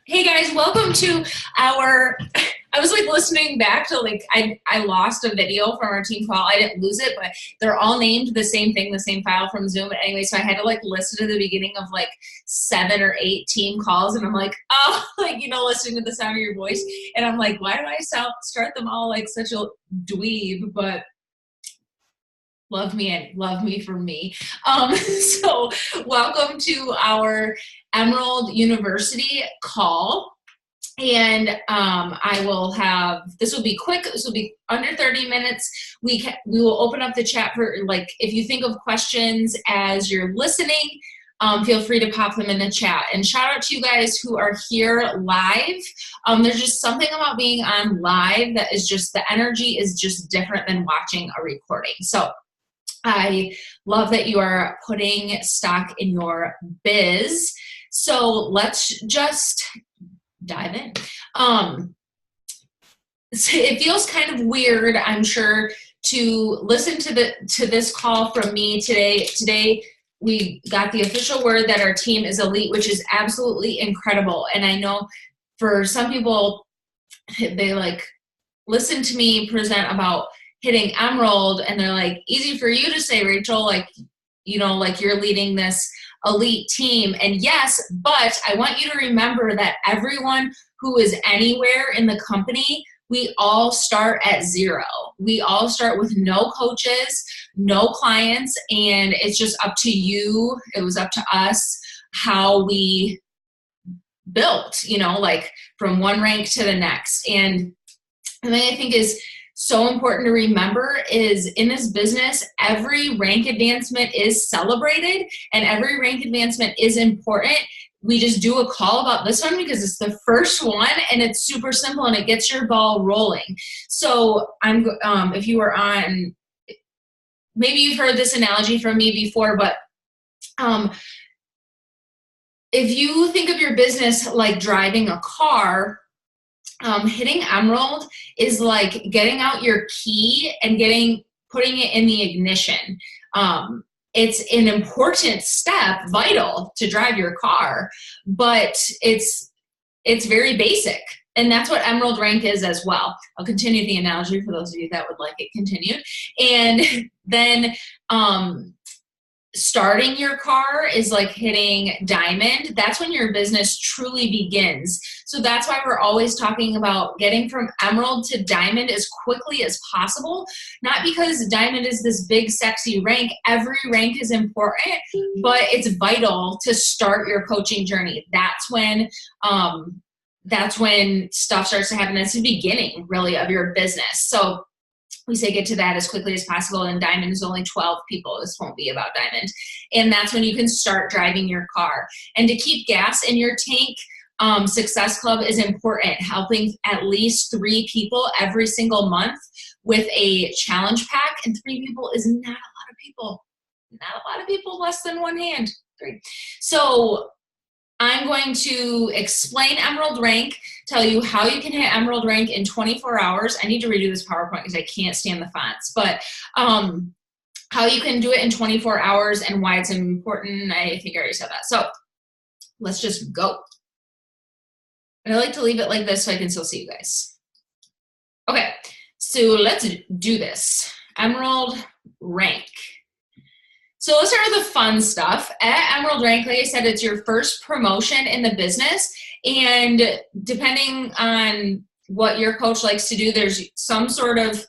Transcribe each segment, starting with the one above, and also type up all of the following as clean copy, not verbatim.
Hey guys, welcome to our, I was like listening back to I lost a video from our team call. I didn't lose it, but they're all named the same thing, the same file from Zoom. But anyway, so I had to like listen to the beginning of like 7 or 8 team calls and I'm like, oh, listening to the sound of your voice. And I'm like, why do I start them all like such a dweeb? But love me and love me for me. So welcome to our Emerald University call. And I will have, this will be quick, this will be under 30 minutes. We will open up the chat for, like, if you think of questions as you're listening, feel free to pop them in the chat. And shout out to you guys who are here live. There's just something about being on live that is just, the energy is just different than watching a recording. So I love that you are putting stock in your biz. So let's just dive in. So it feels kind of weird, I'm sure, to listen to this call from me today. Today we got the official word that our team is elite, which is absolutely incredible. And I know for some people, they like listen to me present about hitting Emerald and they're like, easy for you to say, Rachel, like, like you're leading this elite team. And yes, but I want you to remember that everyone who is anywhere in the company, we all start at 0. We all start with no coaches, no clients, and it's just up to you. It was up to us how we built, like from one rank to the next. And the thing I think is so important to remember is in this business, every rank advancement is celebrated and every rank advancement is important. We just do a call about this one because it's the first one and it's super simple and it gets your ball rolling. So if you were on, maybe you've heard this analogy from me before, but if you think of your business like driving a car, hitting Emerald is like getting out your key and putting it in the ignition. It's an important step, vital to drive your car, but it's very basic. And that's what Emerald rank is as well. I'll continue the analogy for those of you that would like it continued. And then starting your car is like hitting diamond. That's when your business truly begins. So that's why we're always talking about getting from emerald to diamond as quickly as possible. Not because diamond is this big, sexy rank. Every rank is important, but it's vital to start your coaching journey. That's when stuff starts to happen. That's the beginning, really, of your business. So we say get to that as quickly as possible, and diamond is only 12 people. This won't be about diamond. And that's when you can start driving your car. And to keep gas in your tank, Success Club is important, helping at least 3 people every single month with a challenge pack. And 3 people is not a lot of people. Not a lot of people, less than one hand. 3. So I'm going to explain Emerald Rank, tell you how you can hit Emerald Rank in 24 hours. I need to redo this PowerPoint because I can't stand the fonts, but how you can do it in 24 hours and why it's important. I think I already said that. So let's just go. And I like to leave it like this so I can still see you guys. Okay, so let's do this. Emerald Rank. So let's start with the fun stuff. At Emerald Rank, like I said, it's your first promotion in the business. And depending on what your coach likes to do, there's some sort of,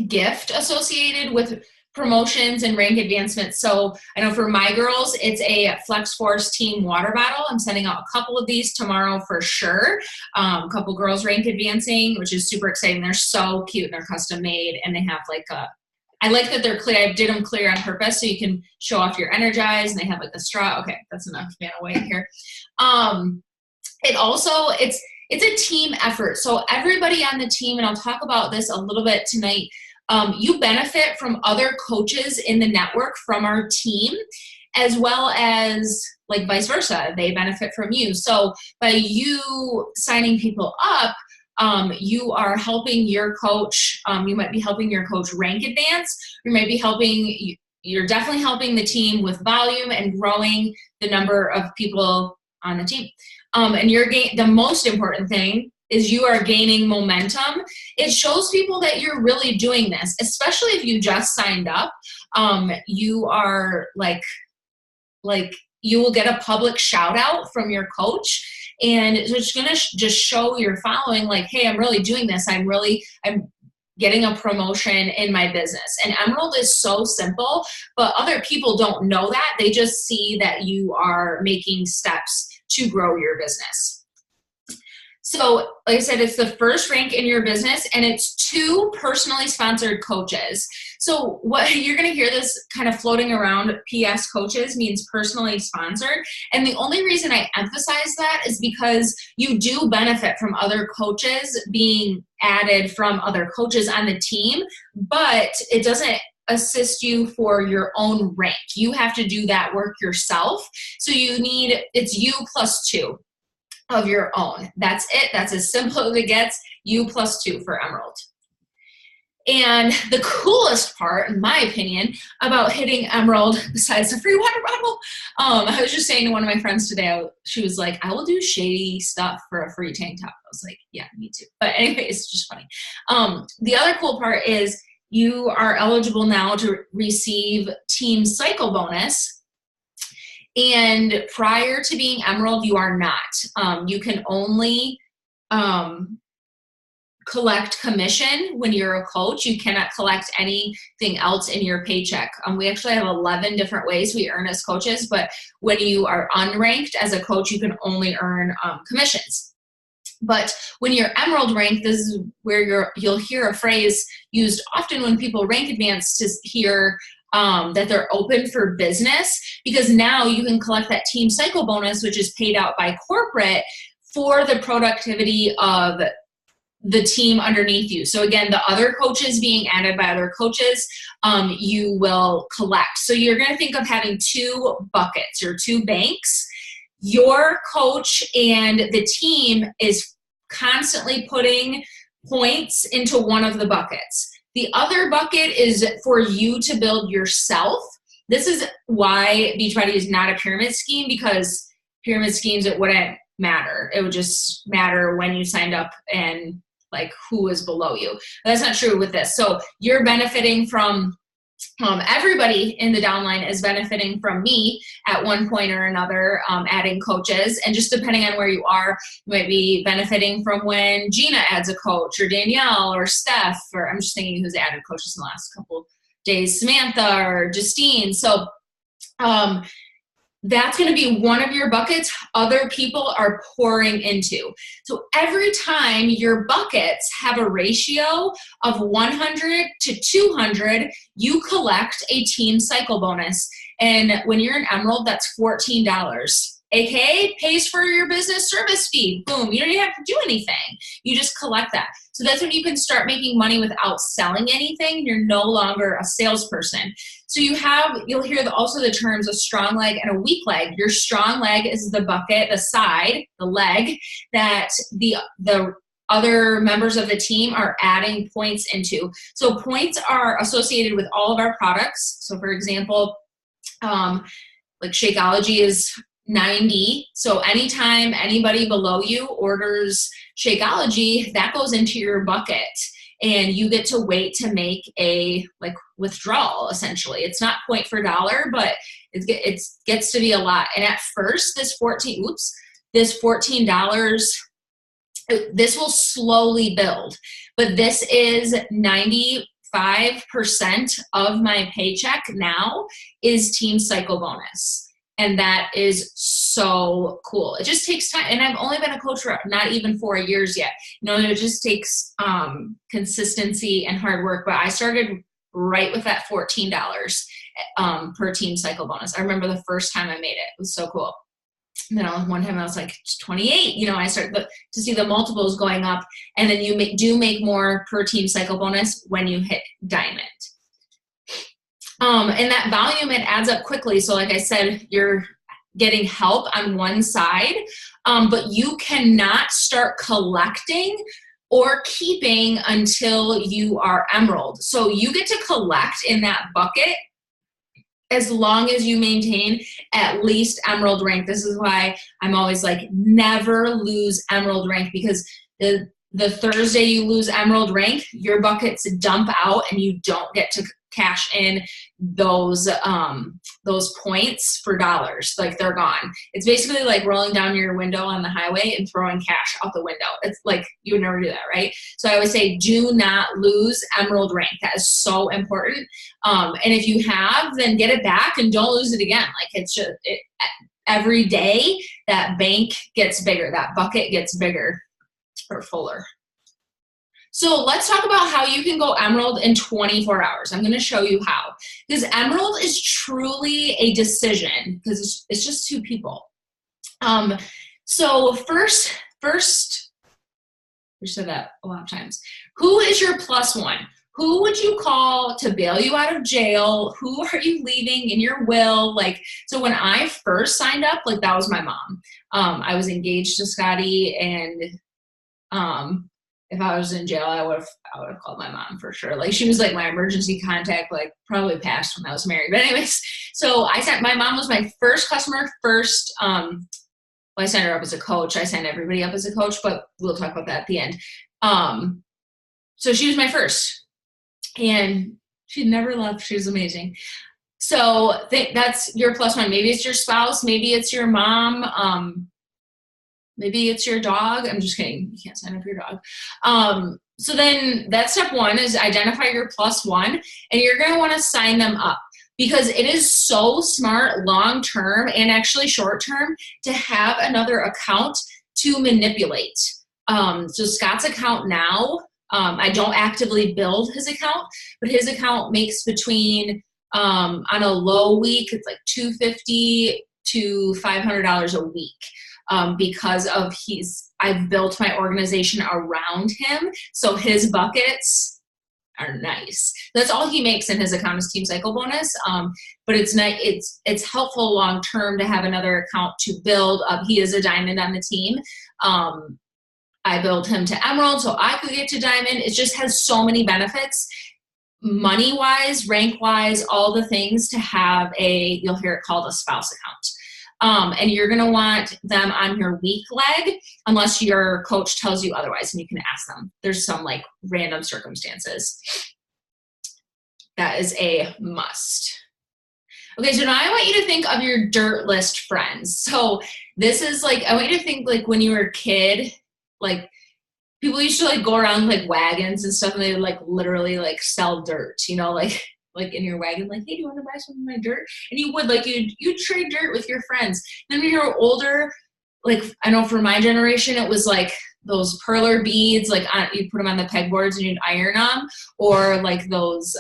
gift associated with promotions and rank advancement. So I know for my girls, it's a Flex Force Team water bottle. I'm sending out a couple of these tomorrow for sure. A couple girls rank advancing, which is super exciting. They're so cute and they're custom made and they have like I like that they're clear. I did them clear on purpose so you can show off your Energize, and they have like a straw. Okay, that's enough man away here. It's a team effort. So everybody on the team, and I'll talk about this a little bit tonight, you benefit from other coaches in the network from our team, as well as like vice versa. They benefit from you. So by you signing people up, you are helping your coach. You might be helping your coach rank advance. You might be helping you're definitely helping the team with volume and growing the number of people on the team. And the most important thing is you are gaining momentum. It shows people that you're really doing this, especially if you just signed up. You are like you will get a public shout out from your coach, and it's going to just show your following like, hey, I'm really doing this. I'm getting a promotion in my business. And Emerald is so simple, but other people don't know that. They just see that you are making steps to grow your business. So like I said, it's the first rank in your business, and it's 2 personally sponsored coaches. So what you're going to hear this kind of floating around, PS coaches means personally sponsored. And the only reason I emphasize that is because you do benefit from other coaches being added from other coaches on the team, but it doesn't assist you for your own rank. You have to do that work yourself. So it's you plus 2 of your own. That's it. That's as simple as it gets. You plus 2 for Emerald. And the coolest part, in my opinion, about hitting Emerald, besides the free water bottle, I was just saying to one of my friends today, she was like, I will do shady stuff for a free tank top. I was like, yeah, me too. But anyway, it's just funny. The other cool part is you are eligible now to receive Team Cycle bonus. And prior to being Emerald, you are not. You can only collect commission when you're a coach. You cannot collect anything else in your paycheck. We actually have 11 different ways we earn as coaches, but when you are unranked as a coach, you can only earn commissions. But when you're Emerald ranked, this is where you'll hear a phrase used often when people rank advanced to hear that they're open for business, because now you can collect that Team Cycle bonus, which is paid out by corporate for the productivity of the team underneath you. So again, the other coaches being added by other coaches, you will collect. So you're going to think of having 2 buckets or 2 banks. Your coach and the team is constantly putting points into one of the buckets. The other bucket is for you to build yourself. This is why Beachbody is not a pyramid scheme, because pyramid schemes, it wouldn't matter. It would just matter when you signed up and like who is below you. But that's not true with this. So you're benefiting from everybody in the downline is benefiting from me at one point or another, adding coaches. And just depending on where you are, you might be benefiting from when Gina adds a coach, or Danielle, or Steph, or I'm just thinking who's added coaches in the last couple days, Samantha or Justine. So that's going to be one of your buckets other people are pouring into. So every time your buckets have a ratio of 100 to 200, you collect a Team Cycle bonus. And when you're an Emerald, that's $14. AKA pays for your business service fee. Boom, you don't even have to do anything. You just collect that. So that's when you can start making money without selling anything. You're no longer a salesperson. So you'll hear also the terms a strong leg and a weak leg. Your strong leg is the bucket, the side, the leg that the other members of the team are adding points into. So points are associated with all of our products. So for example, like Shakeology is 90. So anytime anybody below you orders Shakeology, that goes into your bucket, and you get to wait to make a withdrawal. Essentially, it's not point for dollar, but it gets to be a lot. And at first, this $14, this will slowly build, but this is 95% of my paycheck now is Team Cycle bonus. And that is so cool. It just takes time. And I've only been a coach for not even 4 years yet. It just takes consistency and hard work. But I started right with that $14 per Team Cycle bonus. I remember the first time I made it. It was so cool. And then one time I was like 28. I started to see the multiples going up. And then you do make more per Team Cycle bonus when you hit Diamond. And that volume, it adds up quickly. So like I said, you're getting help on one side, but you cannot start collecting or keeping until you are Emerald. So you get to collect in that bucket as long as you maintain at least Emerald rank. This is why I'm always like, never lose Emerald rank, because the Thursday you lose Emerald rank, your buckets dump out and you don't get to cash in those points for dollars. Like, they're gone. It's basically like rolling down your window on the highway and throwing cash out the window. It's like, you would never do that, right? So I always say, do not lose Emerald rank. That is so important. And if you have, then get it back and don't lose it again. Like, it's just, every day that bank gets bigger, that bucket gets bigger or fuller. So let's talk about how you can go Emerald in 24 hours. I'm going to show you how. Because Emerald is truly a decision, because it's just two people. So first, we said that a lot of times. Who is your plus one? Who would you call to bail you out of jail? Who are you leaving in your will? Like, so when I first signed up, like, that was my mom. I was engaged to Scotty, and if I was in jail, I would have called my mom for sure. Like, she was like my emergency contact, like, probably passed when I was married. But anyways, so my mom was my first customer, well, I signed her up as a coach. I signed everybody up as a coach, but we'll talk about that at the end. So she was my first, and she never left. She was amazing. So that's your plus one. Maybe it's your spouse. Maybe it's your mom. Maybe it's your dog. I'm just kidding. You can't sign up for your dog. So then that's step one, is identify your plus one, and you're going to want to sign them up, because it is so smart long-term and actually short-term to have another account to manipulate. So Scott's account now, I don't actively build his account, but his account makes between, on a low week, it's like $250 to $500 a week. Because of I've built my organization around him, so his buckets are nice. That's all he makes in his account is Team Cycle bonus. But it's nice. It's helpful long term to have another account to build up. He is a diamond on the team. I built him to Emerald so I could get to diamond. It just has so many benefits, money wise, rank wise, all the things, to have you'll hear it called a spouse account. And you're going to want them on your weak leg unless your coach tells you otherwise, and you can ask them. There's some like random circumstances. That is a must. Okay, so now I want you to think of your dirt list friends. So this is like, I want you to think like when you were a kid, like people used to like go around like wagons and stuff, and they would like literally like sell dirt, like in your wagon, like, hey, do you want to buy some of my dirt? And you would, like, you'd trade dirt with your friends. Then when you're older, like, I know for my generation, it was like those perler beads, like you'd put them on the pegboards and you'd iron them, or like those,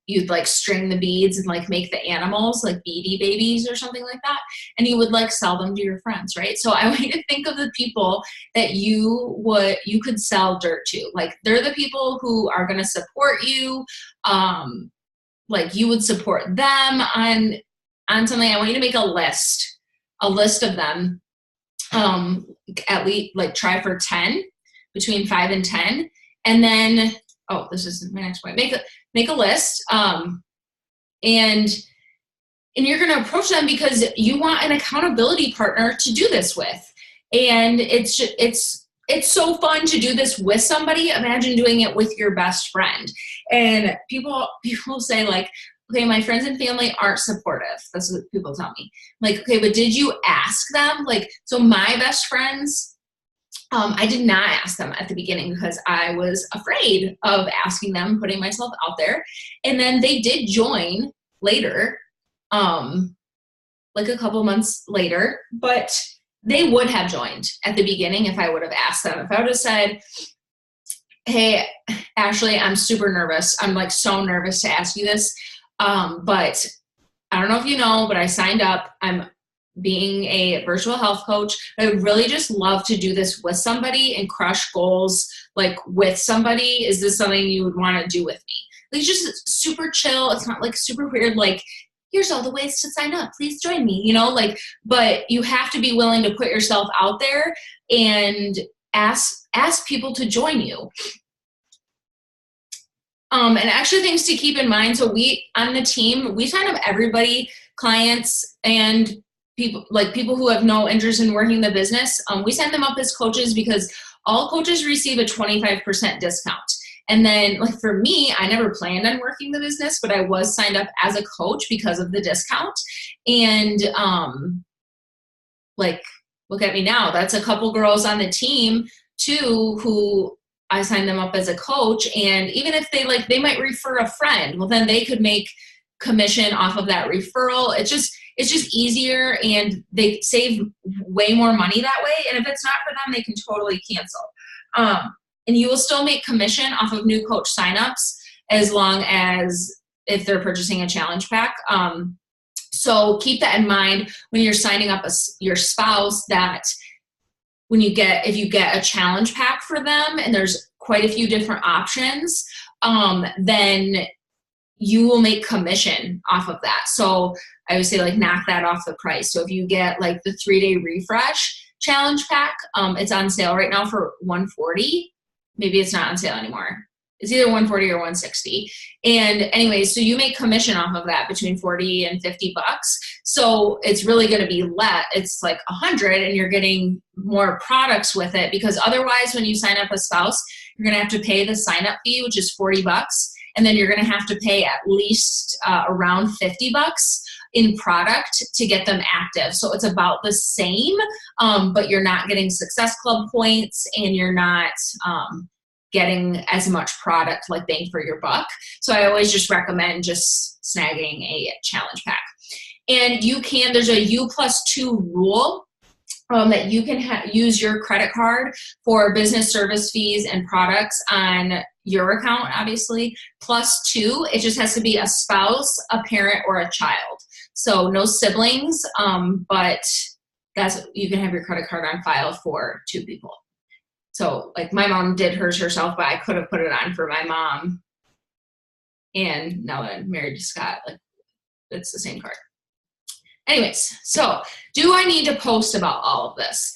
you'd like string the beads and like make the animals like beady babies or something like that. And you would like sell them to your friends, right? So I want you to think of the people that you could sell dirt to. Like, they're the people who are going to support you. Like, you would support them on something. I want you to make a list of them. At least like try for 10, between 5 and 10. And then, this is my next point. Make a list, and you're going to approach them because you want an accountability partner to do this with. And it's so fun to do this with somebody. Imagine doing it with your best friend. And people say like, okay, my friends and family aren't supportive. That's what people tell me. Like, okay, but did you ask them? Like, so my best friends, I did not ask them at the beginning because I was afraid of asking them, putting myself out there. And then they did join later, like a couple months later, but they would have joined at the beginning if I would have asked them. If I would have said, hey, Ashley, I'm super nervous. I'm like so nervous to ask you this. But I don't know if you know, but I signed up. I'm being a virtual health coach. I would really just love to do this with somebody and crush goals like with somebody. Is this something you would want to do with me? Like, just super chill. It's not like super weird, like, here's all the ways to sign up. Please join me, like, but you have to be willing to put yourself out there and ask people to join you. And extra things to keep in mind. So we, on the team, we sign up everybody, clients and people who have no interest in working the business. We sign them up as coaches because all coaches receive a 25% discount. And then like for me, I never planned on working the business, but I was signed up as a coach because of the discount. And like, look at me now. That's a couple girls on the team too who I signed them up as a coach. And even if they might refer a friend, well, then they could make commission off of that referral. It's just easier, and they save way more money that way. And if it's not for them, they can totally cancel. And you will still make commission off of new coach signups as long as if they're purchasing a challenge pack. So keep that in mind when you're signing up your spouse, that if you get a challenge pack for them and there's quite a few different options, then you will make commission off of that. So I would say like knock that off the price. So if you get like the 3-day refresh challenge pack, it's on sale right now for $140. Maybe it's not on sale anymore. It's either $140 or $160. And anyways, so you make commission off of that between $40 and $50. So it's really going to be it's like $100, and you're getting more products with it, because otherwise when you sign up a spouse, you're going to have to pay the sign up fee, which is $40. And then you're going to have to pay at least around $50 in product to get them active. So it's about the same, but you're not getting Success Club points, and you're not getting as much product, like bang for your buck. So I always just recommend just snagging a challenge pack. And there's a U+2 rule that you can use your credit card for business service fees and products on your account, obviously, +2. It just has to be a spouse, a parent, or a child. So no siblings, but you can have your credit card on file for 2 people. So like my mom did hers herself, but I could have put it on for my mom. And now that I'm married to Scott, like it's the same card. Anyways, so do I need to post about all of this?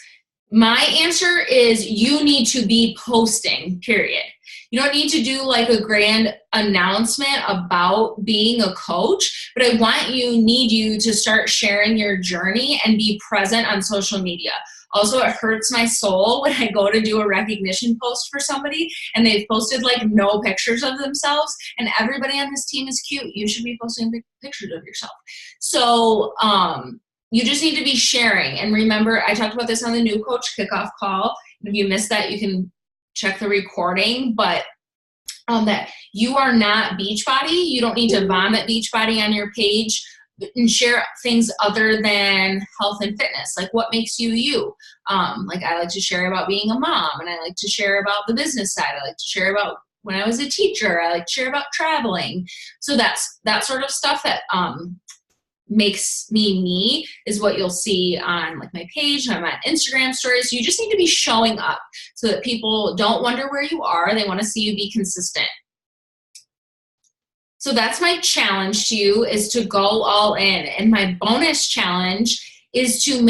My answer is you need to be posting, period. You don't need to do like a grand announcement about being a coach, but I need you to start sharing your journey and be present on social media. Also, it hurts my soul when I go to do a recognition post for somebody and they've posted like no pictures of themselves, and everybody on this team is cute. You should be posting pictures of yourself. So you just need to be sharing. And remember, I talked about this on the new coach kickoff call. If you missed that, you can check the recording, but that you are not Beachbody. You don't need to vomit Beachbody on your page and share things other than health and fitness, like what makes you you. Like I like to share about being a mom, and I like to share about the business side. I like to share about when I was a teacher. I like to share about traveling. So that's that sort of stuff that makes me is what you'll see on like my page, on my Instagram stories. You just need to be showing up so that people don't wonder where you are. They want to see you be consistent. So that's my challenge to you, is to go all in. And my bonus challenge is to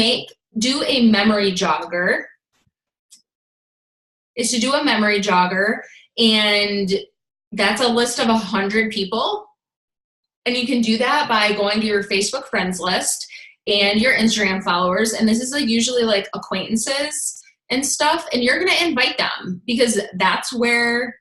do a memory jogger. And that's a list of 100 people. And you can do that by going to your Facebook friends list and your Instagram followers. And this is like usually like acquaintances and stuff. And you're going to invite them, because that's where,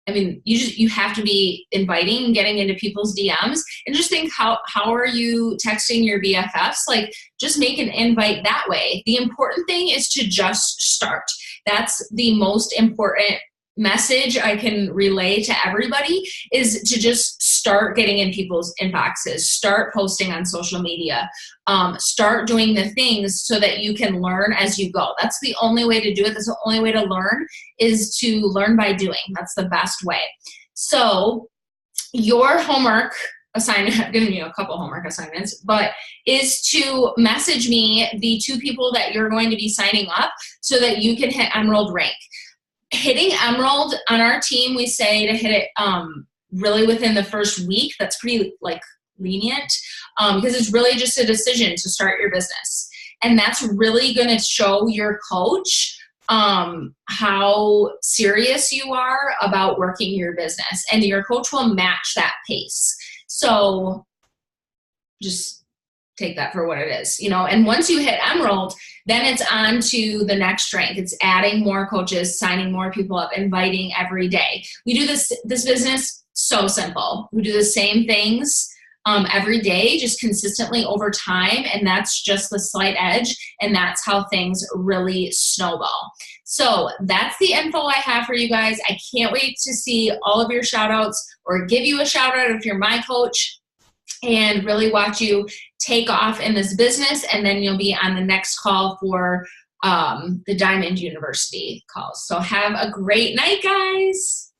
I mean, you have to be inviting and getting into people's DMs. And just think, how are you texting your BFFs? Like, just make an invite that way. The important thing is to just start. That's the most important message I can relay to everybody, is to just start getting in people's inboxes, start posting on social media, start doing the things so that you can learn as you go. That's the only way to do it. That's the only way to learn, is to learn by doing. That's the best way. So your homework assignment, I've given you a couple homework assignments, but is to message me the 2 people that you're going to be signing up so that you can hit Emerald rank. Hitting Emerald on our team, we say to hit it really within the first week. That's pretty like lenient, because it's really just a decision to start your business. And that's really going to show your coach how serious you are about working your business, and your coach will match that pace. So just take that for what it is, you know. And once you hit Emerald, then it's on to the next rank. It's adding more coaches, signing more people up, inviting every day. We do this business so simple. We do the same things every day, just consistently over time, and that's just the slight edge, and that's how things really snowball. So that's the info I have for you guys. I can't wait to see all of your shout outs, or give you a shout out if you're my coach, and really watch you take off in this business. And then you'll be on the next call for the Diamond University calls. So have a great night, guys.